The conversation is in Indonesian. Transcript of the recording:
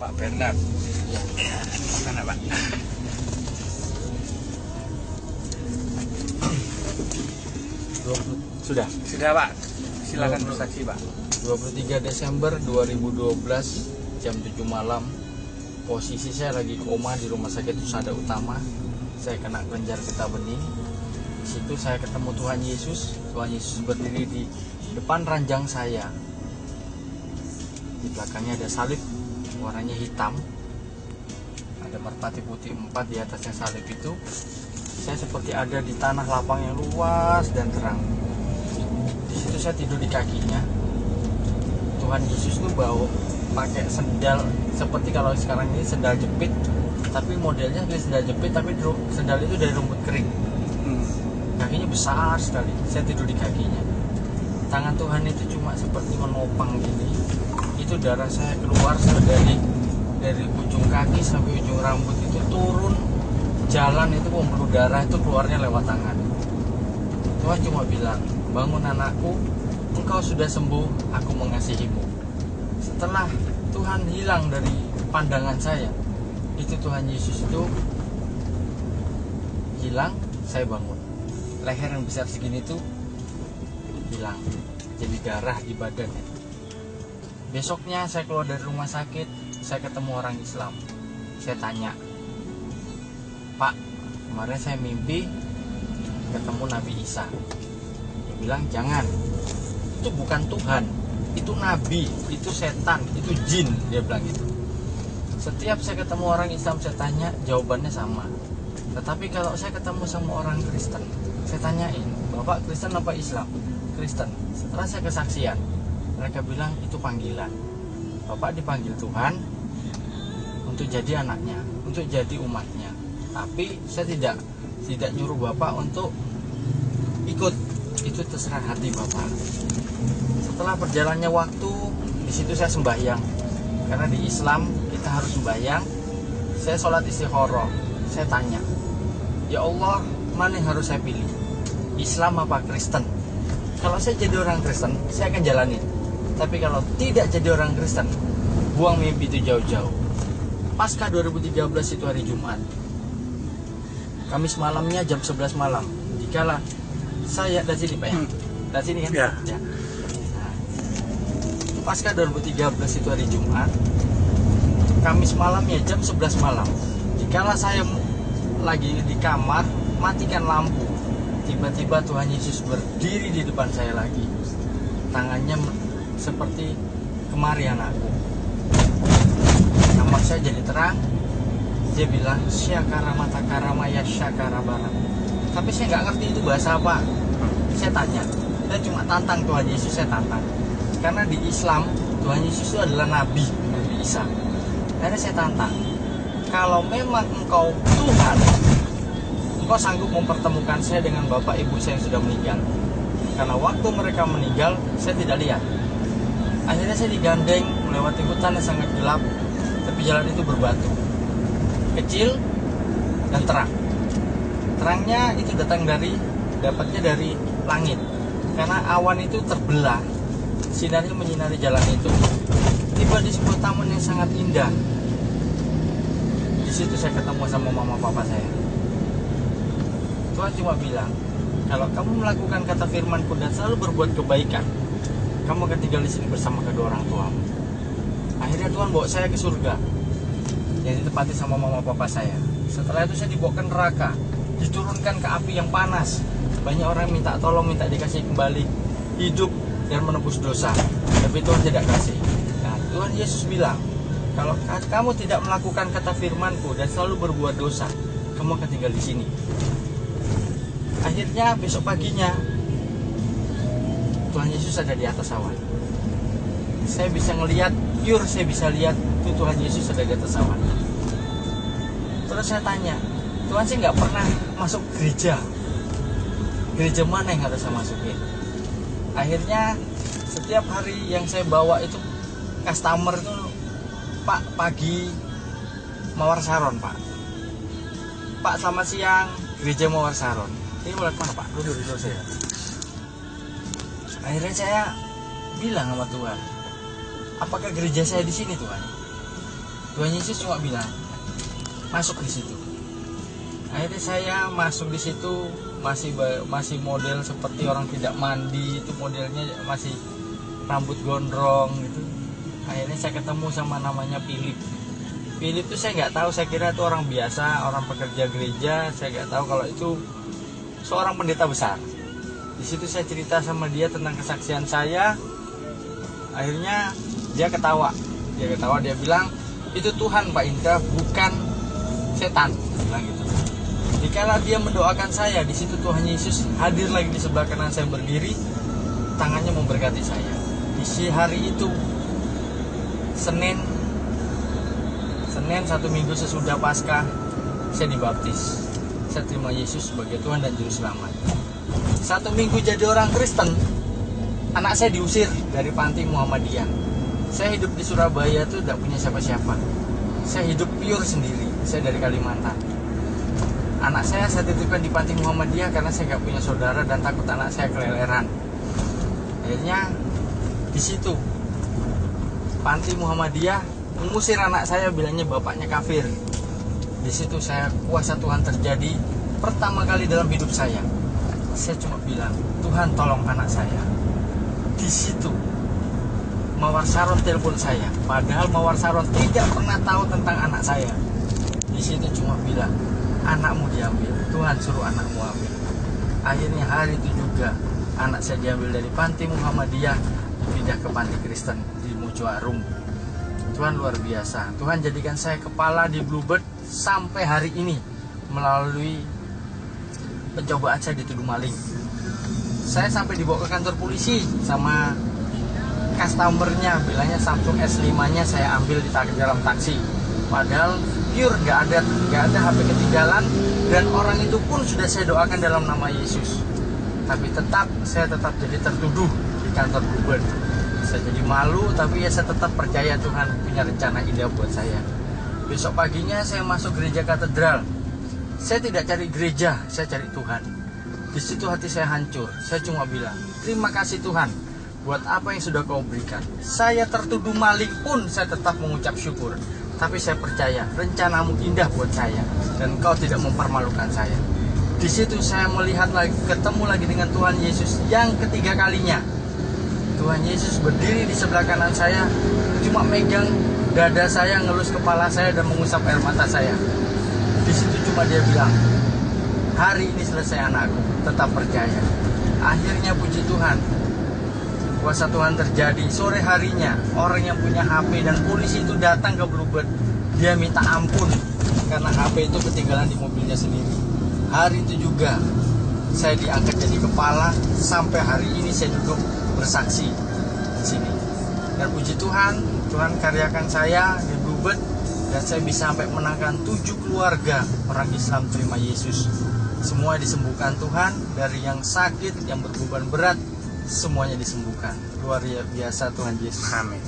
Pak Bernard. Ya, Mana Pak? sudah. Sudah Pak. Silakan bersaksi Pak. 23 Desember 2012 jam 7 malam. Posisi saya lagi koma di rumah sakit Husada Utama. Saya kena kelenjar getah bening. Di situ saya ketemu Tuhan Yesus. Tuhan Yesus berdiri di depan ranjang saya. Di belakangnya ada salib warnanya hitam. Ada merpati putih 4 di atasnya salib itu. Saya seperti ada di tanah lapang yang luas dan terang. Di situ saya tidur di kakinya. Tuhan Yesus tuh bawa pakai sendal seperti kalau sekarang ini sendal jepit, tapi modelnya kayak sendal jepit tapi sendal itu dari rumput kering. Kakinya besar sekali. Saya tidur di kakinya. Tangan Tuhan itu cuma seperti menopang gini. Itu darah saya keluar dari ujung kaki sampai ujung rambut itu turun. Jalan itu pembuluh darah itu keluarnya lewat tangan. Tuhan cuma bilang, bangun anakku, engkau sudah sembuh, aku mengasihimu. Setelah Tuhan hilang dari pandangan saya, itu Tuhan Yesus itu hilang, saya bangun. Leher yang besar segini tuh hilang, jadi darah di badannya. Besoknya saya keluar dari rumah sakit, saya ketemu orang Islam. Saya tanya, Pak, kemarin saya mimpi ketemu Nabi Isa. Dia bilang, jangan, itu bukan Tuhan, itu Nabi, itu setan, itu jin. Dia bilang gitu. Setiap saya ketemu orang Islam, saya tanya, jawabannya sama. Tetapi kalau saya ketemu sama orang Kristen, saya tanyain, Bapak Kristen apa Islam? Kristen. Setelah saya kesaksian, mereka bilang itu panggilan. Bapak dipanggil Tuhan untuk jadi anaknya, untuk jadi umatnya. Tapi saya tidak nyuruh Bapak untuk ikut, itu terserah hati Bapak. Setelah berjalannya waktu, di situ saya sembahyang. Karena di Islam kita harus sembahyang. Saya sholat istikharah. Saya tanya, ya Allah, mana yang harus saya pilih? Islam apa Kristen? Kalau saya jadi orang Kristen, saya akan jalanin. Tapi kalau tidak jadi orang Kristen, buang mimpi itu jauh-jauh. Pasca 2013 itu hari Jumat. Kamis malamnya jam 11 malam. Dikala saya dari sini Pak ya? Dari sini kan? Ya. Ya. Nah, pasca 2013 itu hari Jumat. Kamis malamnya jam 11 malam. Dikala saya lagi di kamar, matikan lampu. Tiba-tiba Tuhan Yesus berdiri di depan saya lagi. Tangannya seperti kemari anakku. Kamar saya jadi terang. Dia bilang, syakara mata karama ya syakara barang. Tapi saya nggak ngerti itu bahasa apa. Saya tanya, saya cuma tantang Tuhan Yesus, saya tantang. Karena di Islam, Tuhan Yesus itu adalah Nabi, Nabi Isa. Karena saya tantang, kalau memang engkau Tuhan, engkau sanggup mempertemukan saya dengan bapak ibu saya yang sudah meninggal. Karena waktu mereka meninggal, saya tidak lihat. Akhirnya saya digandeng melewati hutan yang sangat gelap, tapi jalan itu berbatu. Kecil dan terang. Terangnya itu dapatnya dari langit. Karena awan itu terbelah, sinarnya menyinari jalan itu. Tiba di sebuah taman yang sangat indah. Di situ saya ketemu sama mama papa saya. Tuhan cuma bilang, kalau kamu melakukan kata firman-Ku dan selalu berbuat kebaikan, kamu akan tinggal di sini bersama kedua orang tuamu. Akhirnya Tuhan bawa saya ke surga yang ditempati sama mama papa saya. Setelah itu saya dibawa ke neraka, diturunkan ke api yang panas. Banyak orang minta tolong, minta dikasih kembali hidup dan menebus dosa, tapi Tuhan tidak kasih. Nah, Tuhan Yesus bilang, kalau kamu tidak melakukan kata firman-Ku dan selalu berbuat dosa, kamu akan tinggal di sini. Akhirnya besok paginya Tuhan Yesus ada di atas awan. Saya bisa ngelihat, pure saya bisa lihat itu Tuhan Yesus ada di atas awan. Terus saya tanya, Tuhan, saya nggak pernah masuk gereja. Gereja mana yang harus saya masukin? Akhirnya setiap hari yang saya bawa itu customer itu, Pak, pagi Mawar Saron, Pak. Pak, selamat siang, gereja Mawar Saron. Ini mulai mana, Pak? Dulu saya. Akhirnya saya bilang sama Tuhan, apakah gereja saya di sini, Tuhan? Tuhan Yesus cuma bilang, masuk di situ. Akhirnya saya masuk di situ, masih model seperti orang tidak mandi, itu modelnya masih rambut gondrong gitu. Akhirnya saya ketemu sama namanya Philip. Philip itu saya nggak tahu, saya kira itu orang biasa, orang pekerja gereja. Saya nggak tahu kalau itu seorang pendeta besar. Di situ saya cerita sama dia tentang kesaksian saya. Akhirnya dia ketawa. Dia bilang, itu Tuhan Pak Indra, bukan setan. Dia bilang gitu. Dikala dia mendoakan saya, di situ Tuhan Yesus hadir lagi di sebelah kanan saya berdiri, tangannya memberkati saya. Di hari itu, Senin 1 minggu sesudah Paskah, saya dibaptis. Saya terima Yesus sebagai Tuhan dan Juru Selamat. 1 minggu jadi orang Kristen, anak saya diusir dari panti Muhammadiyah. Saya hidup di Surabaya itu tidak punya siapa-siapa. Saya hidup pure sendiri. Saya dari Kalimantan. Anak saya titipkan di panti Muhammadiyah karena saya nggak punya saudara dan takut anak saya keleleran. Akhirnya di situ panti Muhammadiyah mengusir anak saya, bilangnya bapaknya kafir. Di situ saya kuasa Tuhan terjadi pertama kali dalam hidup saya. Saya cuma bilang, Tuhan tolong anak saya. Di situ Mawar Saron telepon saya, padahal Mawar Saron tidak pernah tahu tentang anak saya. Di situ cuma bilang, anakmu diambil, Tuhan suruh anakmu ambil. Akhirnya hari itu juga anak saya diambil dari panti Muhammadiyah, dipindah ke panti Kristen di Mojo Arum. Tuhan luar biasa. Tuhan jadikan saya kepala di Bluebird sampai hari ini melalui pencobaan saya dituduh maling. Saya sampai dibawa ke kantor polisi sama customernya, bilangnya Samsung S5 nya saya ambil di dalam taksi. Padahal pure nggak ada HP ketinggalan, dan orang itu pun sudah saya doakan dalam nama Yesus. Tapi saya tetap jadi tertuduh di kantor Bluebird. Saya jadi malu, tapi ya saya tetap percaya Tuhan punya rencana indah buat saya. Besok paginya saya masuk gereja katedral. Saya tidak cari gereja, saya cari Tuhan. Di situ hati saya hancur. Saya cuma bilang, terima kasih Tuhan buat apa yang sudah kau berikan. Saya tertuduh maling pun saya tetap mengucap syukur. Tapi saya percaya rencanamu indah buat saya, dan kau tidak mempermalukan saya. Di situ saya melihat lagi, ketemu lagi dengan Tuhan Yesus yang ketiga kalinya. Tuhan Yesus berdiri di sebelah kanan saya, cuma megang dada saya, ngelus kepala saya, dan mengusap air mata saya. Di situ cuma dia bilang, hari ini selesai anakku, tetap percaya. Akhirnya puji Tuhan, kuasa Tuhan terjadi. Sore harinya orang yang punya HP dan polisi itu datang ke Bluebird. Dia minta ampun karena HP itu ketinggalan di mobilnya sendiri. Hari itu juga saya diangkat jadi kepala. Sampai hari ini saya duduk bersaksi di sini. Dan puji Tuhan, Tuhan karyakan saya di Bluebird, dan saya bisa sampai menangkan 7 keluarga orang Islam terima Yesus. Semua disembuhkan Tuhan, dari yang sakit, yang berbeban berat, semuanya disembuhkan. Luar biasa Tuhan Yesus. Amin.